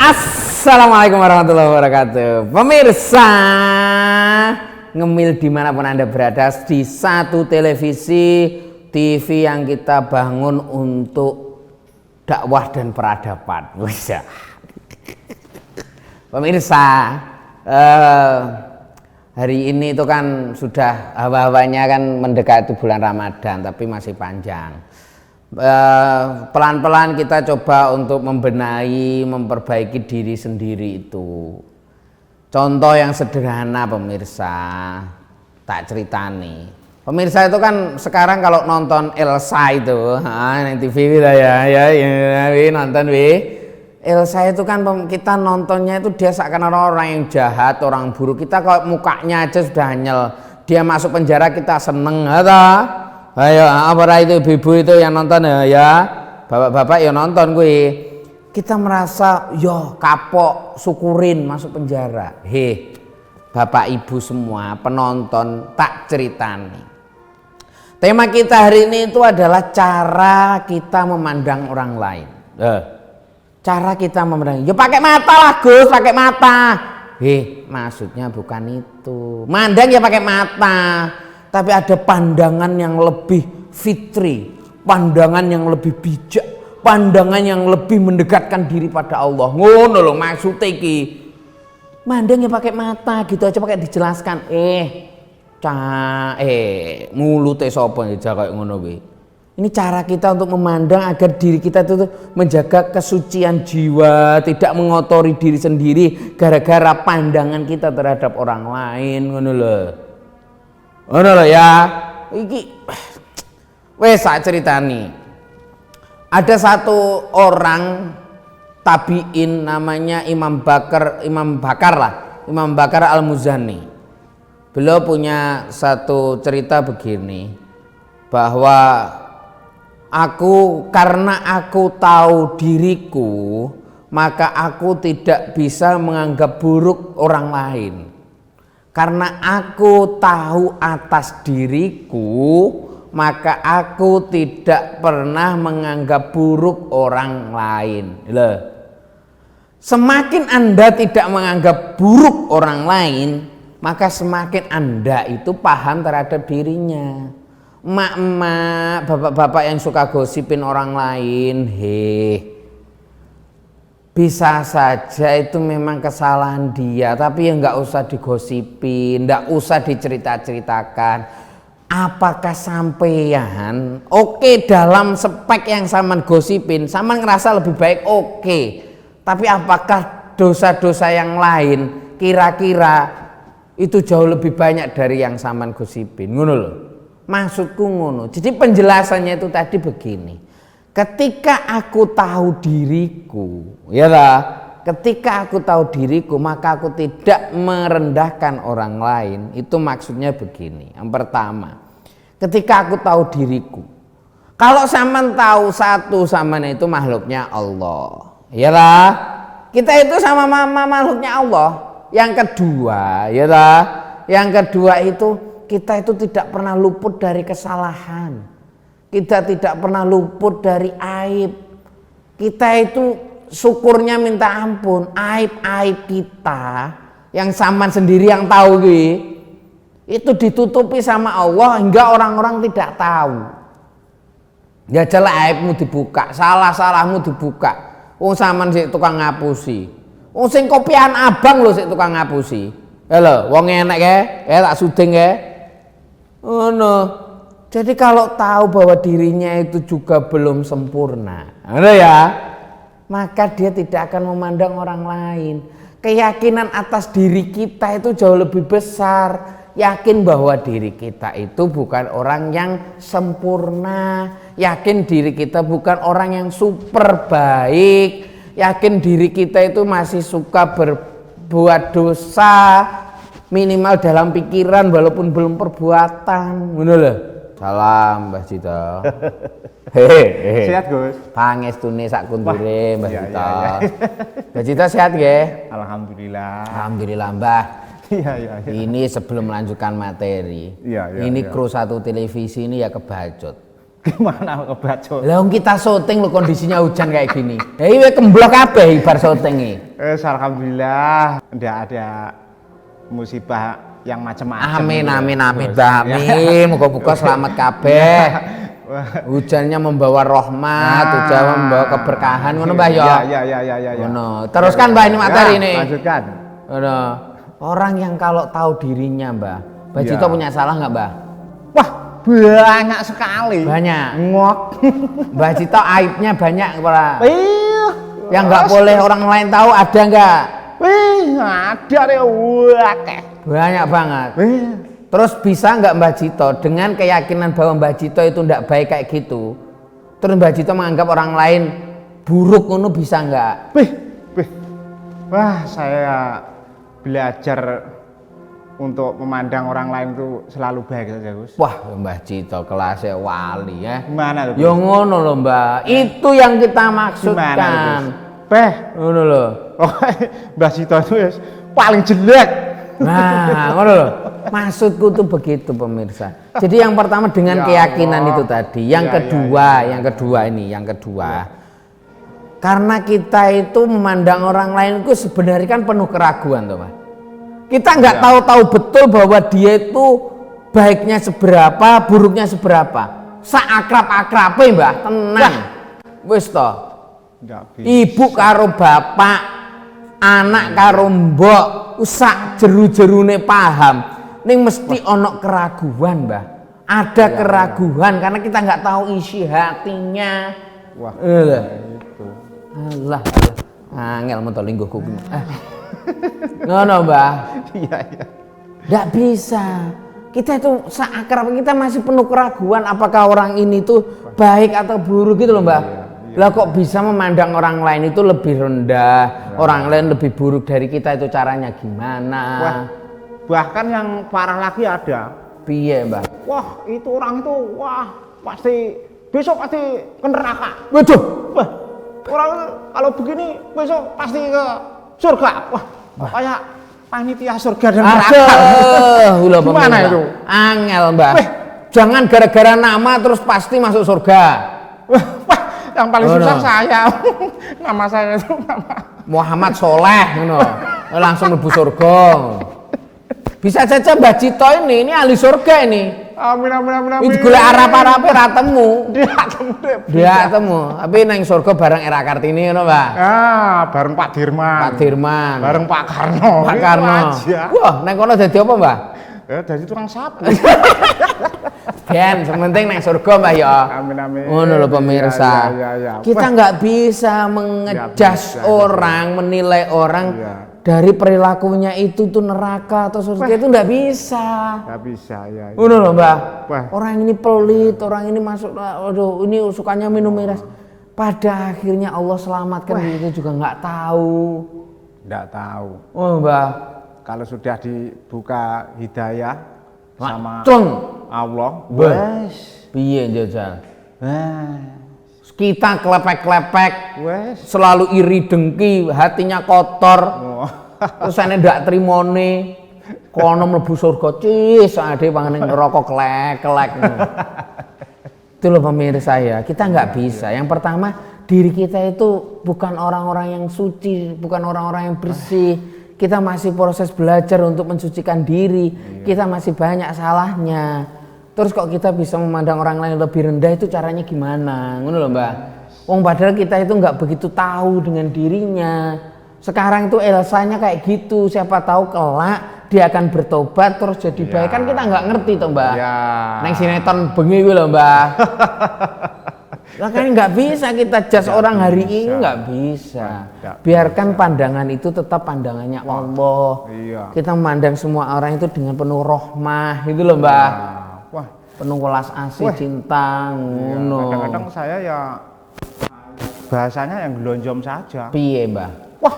Assalamualaikum warahmatullahi wabarakatuh. Pemirsa, ngemil dimanapun Anda berada, di satu televisi TV yang kita bangun untuk dakwah dan peradaban. Pemirsa, hari ini itu kan sudah hawa-hawanya kan mendekati bulan Ramadan, tapi masih panjang. Pelan-pelan kita coba untuk membenahi, memperbaiki diri sendiri itu. Contoh yang sederhana pemirsa, tak ceritani. Pemirsa itu kan sekarang kalau nonton Elsa itu, yang TV lah ya, nonton Elsa itu kan kita nontonnya itu dia seakan orang yang jahat, orang buruk. Kita kalau mukanya aja sudah anyel. Dia masuk penjara kita seneng, atau? Ayo, apa itu ibu-ibu itu yang nonton ya, bapak-bapak ya nonton gue. Kita merasa yo kapok, syukurin masuk penjara. Bapak ibu semua penonton tak ceritani. Tema kita hari ini itu adalah cara kita memandang orang lain. Cara kita memandang, ya pakai mata lah Gus, pakai mata. Maksudnya bukan itu. Mandang ya pakai mata. Tapi ada pandangan yang lebih fitri, pandangan yang lebih bijak, pandangan yang lebih mendekatkan diri pada Allah. Ngono loh maksudnya iki. Mandang ya pakai mata gitu aja pakai dijelaskan. Mulute sapa ya kayak ngono kuwi. Ini cara kita untuk memandang agar diri kita itu menjaga kesucian jiwa, tidak mengotori diri sendiri gara-gara pandangan kita terhadap orang lain, ngono loh. Ngono lho ya. Iki wes sak ceritani. Ada satu orang tabiin namanya Imam Bakar Al-Muzani. Beliau punya satu cerita begini, bahwa karena aku tahu diriku, maka aku tidak bisa menganggap buruk orang lain. Karena aku tahu atas diriku, maka aku tidak pernah menganggap buruk orang lain. Loh. Semakin Anda tidak menganggap buruk orang lain, maka semakin Anda itu paham terhadap dirinya. Emak-emak, bapak-bapak yang suka gosipin orang lain, bisa saja itu memang kesalahan dia, tapi ya nggak usah digosipin, nggak usah dicerita-ceritakan. Apakah sampean oke dalam spek yang saman gosipin, saman ngerasa lebih baik oke. Tapi apakah dosa-dosa yang lain kira-kira itu jauh lebih banyak dari yang saman gosipin? Ngono loh. Maksudku ngono. Jadi penjelasannya itu tadi begini. Ketika aku tahu diriku, ketika aku tahu diriku, maka aku tidak merendahkan orang lain. Itu maksudnya begini. Yang pertama, ketika aku tahu diriku, kalau saman tahu satu saman itu makhluknya Allah, kita itu sama makhluknya Allah. Yang kedua, yang kedua itu kita itu tidak pernah luput dari kesalahan. Kita tidak pernah luput dari aib. Kita itu syukurnya minta ampun. Aib-aib kita yang saman sendiri yang tahu itu ditutupi sama Allah hingga orang-orang tidak tahu. Ya jelas aibmu dibuka, salah-salahmu dibuka. Wong saman sik tukang ngapusi. Wong sing kopian abang lho sik tukang ngapusi. Lho, wong enek tak suding Oh no. Jadi kalau tahu bahwa dirinya itu juga belum sempurna, maka dia tidak akan memandang orang lain. Keyakinan atas diri kita itu jauh lebih besar. Yakin bahwa diri kita itu bukan orang yang sempurna. Yakin diri kita bukan orang yang super baik. Yakin diri kita itu masih suka berbuat dosa, minimal dalam pikiran walaupun belum perbuatan. Ngono lho. Salam Mbah Cita. Sehat Gus. Pangestune sak kundure Mbah Cita. Mbah Cita sehat nggih? Alhamdulillah. Alhamdulillah Mbah. Iya. Ini sebelum melanjutkan materi. Ini kru satu televisi ini ya kebacot. Gimana kebacut? Lah kita syuting lo kondisinya hujan kayak gini. Iya kemblok kabeh bar syuting iki. Alhamdulillah ndak ada musibah yang macam-macam. Amin amin amin Bos. Mbah. Amin. Muga-muga selamat kabeh. Hujannya membawa rahmat, hujan membawa keberkahan ngono Mbah ya. Ya. Ngono. Teruskan Mbah ini materi ini. Lanjutkan. Ngono. Orang yang kalau tahu dirinya Mbah, Mbah Cito punya salah nggak Mbah? Wah, banyak sekali. Banyak. Ngok. Mbah Cito aibnya banyak kepala. Ih, Yang nggak boleh orang lain tahu ada nggak? wih, ada deh, wakeh. Banyak banget. Wih, Terus bisa nggak Mbah Cito dengan keyakinan bahwa Mbah Cito itu nggak baik kayak gitu? Terus Mbah Cito menganggap orang lain buruk ngono bisa nggak? wih. Wah, saya belajar untuk memandang orang lain itu selalu baik saja, Gus. Wah, Mbah Cito kelasnya wali ya. Gimana loh? Ya ngono loh Mbah. Itu yang kita maksudkan. Ngono loh. Oh, Mbah Cito itu ya paling jelek. Nah, ngono loh. Maksudku tuh begitu pemirsa. Jadi yang pertama dengan Ya keyakinan Allah. itu tadi. Yang kedua. Karena kita itu memandang orang lain itu sebenarnya kan penuh keraguan tuh Pak. Kita nggak tahu betul bahwa dia itu baiknya seberapa, buruknya seberapa. Seakrab-akrabnya Mbah, tenang. Wis toh. Nggak bisa. Ibu karo bapak, anak karo mbok, sak jeru-jerune paham. Ning mesti ono keraguan, Mbah. Ada keraguan karena kita nggak tahu isi hatinya. Wah, itu. Allah. Angel mentol lingguh kuping. Ngono, Mbah. Iya. Nggak bisa. Kita itu seakrab, kita masih penuh keraguan apakah orang ini tuh baik atau buruk gitu loh, Mbah. Lah kok bisa memandang orang lain itu lebih rendah, orang lain lebih buruk dari kita, itu caranya gimana? Wah, bahkan yang parah lagi ada. Piye, Mbah? Wah, itu orang itu pasti besok pasti ke neraka. Waduh. Wah, orang kalau begini besok pasti ke surga. Wah, kayak panitia surga dan neraka. Aduh, Gimana itu? Angel, Mbah. Weh. Jangan gara-gara nama terus pasti masuk surga. Wah, yang paling Oh, susah no. saya. Nama saya itu nama Muhammad Soleh, ngono. Langsung mlebu surga. Bisa saja Mbah Cito ini ahli surga ini. Amin. Itu golek arep-arepe ra temu. Dia Dia temu. Tapi nang surga bareng Era Kartini ngono, Mbah. Bareng Pak Dirman. Pak Dirman. Bareng Pak Karno. Pak Itu Karno. aja. Wah, nang kono dadi apa, Mbah? Jadi tukang sapu. Ben, sementing nang surga, Mbah ya. Amin. Ngono lho pemirsa. Iya. Kita nggak bisa mengejas bisa. orang, menilai orang Iya. dari perilakunya itu tuh neraka atau surga, itu nggak bisa. Nggak bisa ya. Ngono loh, Mbah. Wah. Orang ini pelit, orang ini masuk, aduh, ini sukanya minum miras. Pada akhirnya Allah selamatkan, itu juga nggak tahu. Nggak tahu. Oh, Mbah. Kalau sudah dibuka hidayah sama Cung. Allah, Wes. Piye jajal? Kita klepek-klepek, wes. selalu iri dengki, hatinya kotor. Oh. Terus ane ndak trimone kono mlebu surga cis ade pangane neraka kelek-kelek. Itu loh pemirsa ya, kita nggak bisa. Yang pertama, diri kita itu bukan orang-orang yang suci, bukan orang-orang yang bersih. Kita masih proses belajar untuk mensucikan diri. Kita masih banyak salahnya. Terus kok kita bisa memandang orang lain lebih rendah, itu caranya gimana? Ngono loh, Mbak. Wong padahal kita itu nggak begitu tahu dengan dirinya. Sekarang itu Elsanya kayak gitu, siapa tahu kelak dia akan bertobat terus jadi baik. Kan kita nggak ngerti toh, Mbak. Ya. Neng sinetron bengi kuwi lho, Mbak. Lah kan nggak bisa kita jas orang hari ini, nggak bisa. Biarkan pandangan itu tetap pandangannya Allah. Iya. Kita memandang semua orang itu dengan penuh rahmah, gitu loh, Mbak. Wah, Penuh welas asih, cinta, ngono. kadang-kadang saya ya bahasanya yang gelonjom saja. Piye, Mbak? Wah,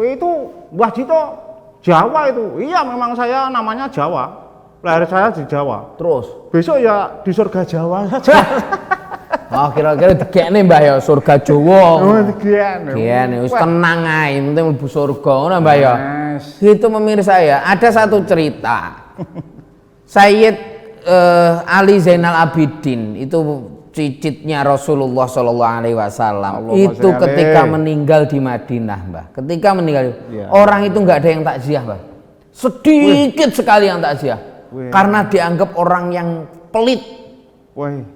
itu Mbah Cito Jawa itu. Iya, memang saya namanya Jawa. Lahir saya di Jawa. Terus? Besok ya di surga Jawa saja. Oh, kira-kira digekne, Mbah ya, surga Jawa. Gini. Wis tenang ae, penting mlebu surga, ngono, Mbah ya. Yes. Itu pemirsa ya, ada satu cerita. Sayyid Ali Zainal Abidin itu cicitnya Rasulullah Shallallahu Alaihi Wasallam Allahumma itu sholli ketika alaihi. meninggal di Madinah, Mbah. Ketika meninggal, Iya. orang itu nggak ada yang takziah, Mbah. Sedikit sekali yang takziah, karena dianggap orang yang pelit, Woi.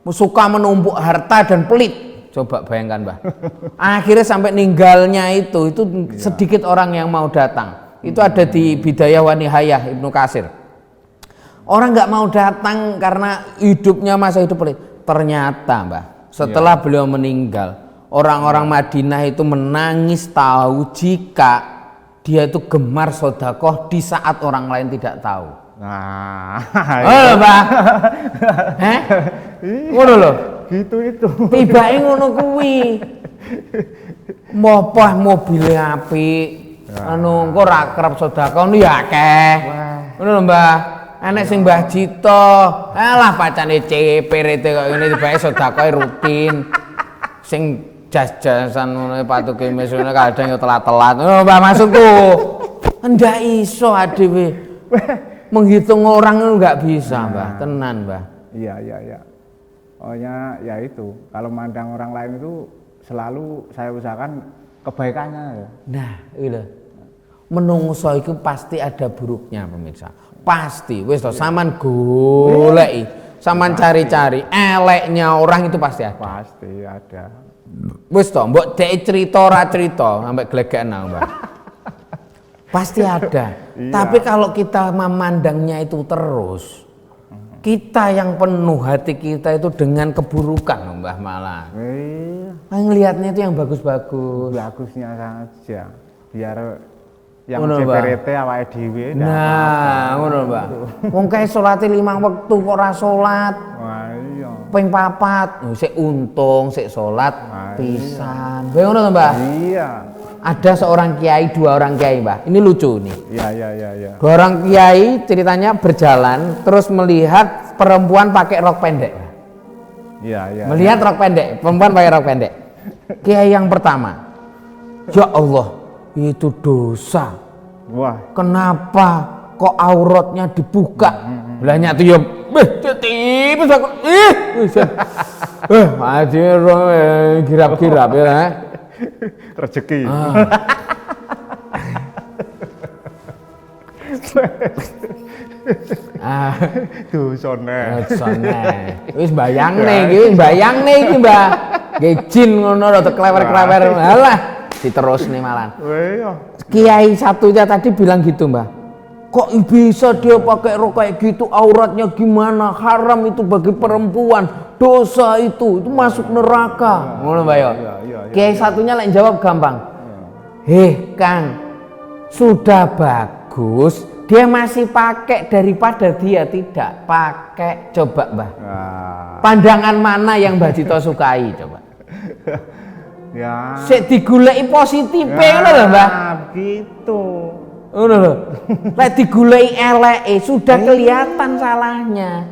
suka menumpuk harta dan pelit. Coba bayangkan, Mbah. Akhirnya sampai ninggalnya itu sedikit orang yang mau datang. Itu ada di Bidayah wa Nihayah Ibnu Katsir. Orang nggak mau datang karena hidupnya masa hidup pelit. Ternyata, Mbah, setelah beliau meninggal, orang-orang Madinah itu menangis tahu jika dia itu gemar sedekah di saat orang lain tidak tahu. Nah, Oh, Mbah. Heh? Ngono lho. gitu itu. Tibake ngono kuwi. Mopah mobile apik. Anu engko ra kerep sedekah ngono ya akeh. Ngono lho, Mbah. Enek sing Mbah Jito, alah pacane ceperete kok ngene tibake sedekah rutin. Sing jas-jasan ngono patuke mes ngono kadang ya telat-telat. Oh, Mbah maksudku. Ndak iso adewe. Menghitung orang itu nggak bisa, Mbah. Tenan, Mbah. Iya. Pokoknya ya itu, kalau mandang orang lain itu selalu saya usahakan kebaikannya ya. Nah, iya. Menungso itu pasti ada buruknya, pemirsa. Pasti, wis to sampean goleki, sampean cari-cari eleknya orang itu pasti ada. Pasti ada. Wis to, mbok dek cerita ora cerita sampai glegeken aku, Mbak. Pasti ada. Iya. Tapi kalau kita memandangnya itu terus, kita yang penuh hati kita itu dengan keburukan, Mbah, malah. Ngelihatnya itu yang bagus-bagus. Bagusnya saja. Biar yang Ngono, Mbah. CPRT awake dhewe. Nah, ngono, Mbak. Wong kae salate 5 wektu kok ora salat. Wah, iya. Ping 4, sik untung, sik salat pisan. Bae ngono to, Mbah? Iya. Ada seorang kiai, 2 orang kiai, Mbah. Ini lucu nih. Iya. 2 orang kiai ceritanya berjalan terus melihat perempuan pakai rok pendek. Iya. Melihat rok pendek, perempuan pakai rok pendek. Kiai yang pertama, ya Allah, itu dosa. Wah. Kenapa kok auratnya dibuka? Belanya tuh ya, tipis aku, hadir girap-girap ya. Rezeki. Dosane. Wis bayangne iki, Mbah. Nggih jin ngono rada klewer-klewer. Alah, diterusne malan. Kiai satunya tadi bilang gitu, Mbah. Kok bisa dia pakai rok kayak gitu, auratnya gimana? Haram itu bagi perempuan, dosa itu masuk neraka. Ngono, Mbah ya. Kiai satunya lain jawab gampang. Kang, sudah bagus dia masih pakai daripada dia tidak pakai. Coba, Mbah. Pandangan mana yang Mbah Jito sukai, coba? Ya. Sik diguleki positif ngono lho, Mbah. Gitu. Ngono lho. Lek diguleki eleke sudah kelihatan salahnya.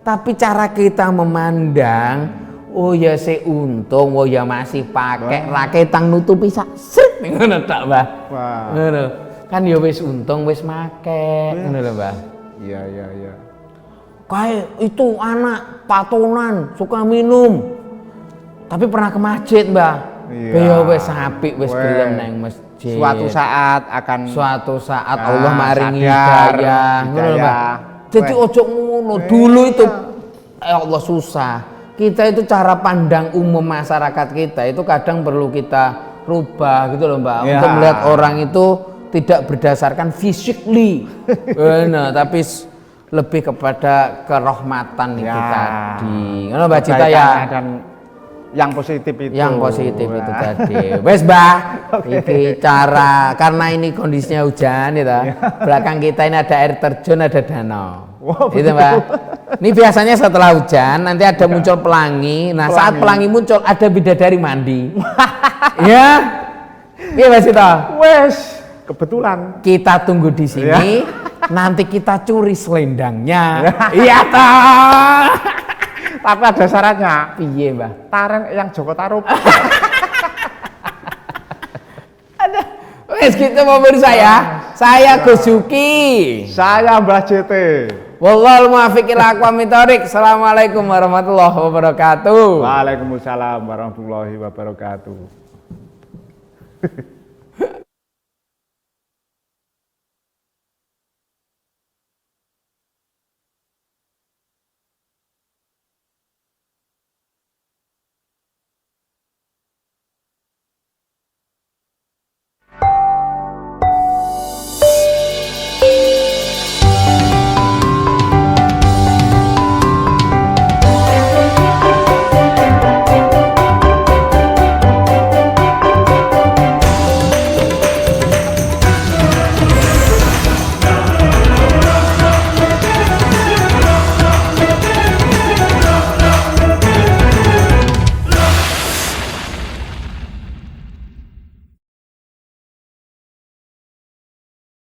Tapi cara kita memandang, oh ya sik untung, oh ya masih pakai, raketang nutupi sak sret ngono tak, Mbah. Wah. Ngono. Kan ya wis untung wis make, ngono lho, Mbah. Iya. Kayak itu anak patonan, suka minum. Tapi pernah ke masjid, Mbah. Iya. Ya wis apik, wis gelem nang masjid. Suatu saat akan Allah maringi sadar, hidayah, ngono lho, Mbah. hidayah. Jadi ojo ngono. Dulu itu ya Allah susah. Kita itu cara pandang umum masyarakat kita itu kadang perlu kita rubah gitu loh, Mbak. Ya. Untuk melihat orang itu tidak berdasarkan physically. Nah, tapi lebih kepada kerahmatan itu tadi. Ngono, Mbak Cita ya. Dan yang positif itu. Yang positif itu tadi. Wes, Mbak. Iki cara karena ini kondisinya hujan gitu. Belakang kita ini ada air terjun, ada danau. Wow, Gitu, Mbak. Ini biasanya setelah hujan nanti ada muncul pelangi. Nah, saat pelangi muncul ada bidadari mandi. Ya. Iya, Mbak Cita. Wes, kebetulan. Kita tunggu di sini. Nanti kita curi selendangnya. Iya toh. Tapi ada syaratnya. Piye, Mbah? Tareng yang Joko Tarub. Ada. Wes gitu pemirsa ya. Saya Gus Juki. Saya Mbah JT. Wallahul muwaffiq ila aqwamit thoriq. Assalamualaikum warahmatullahi wabarakatuh. Waalaikumsalam warahmatullahi wabarakatuh.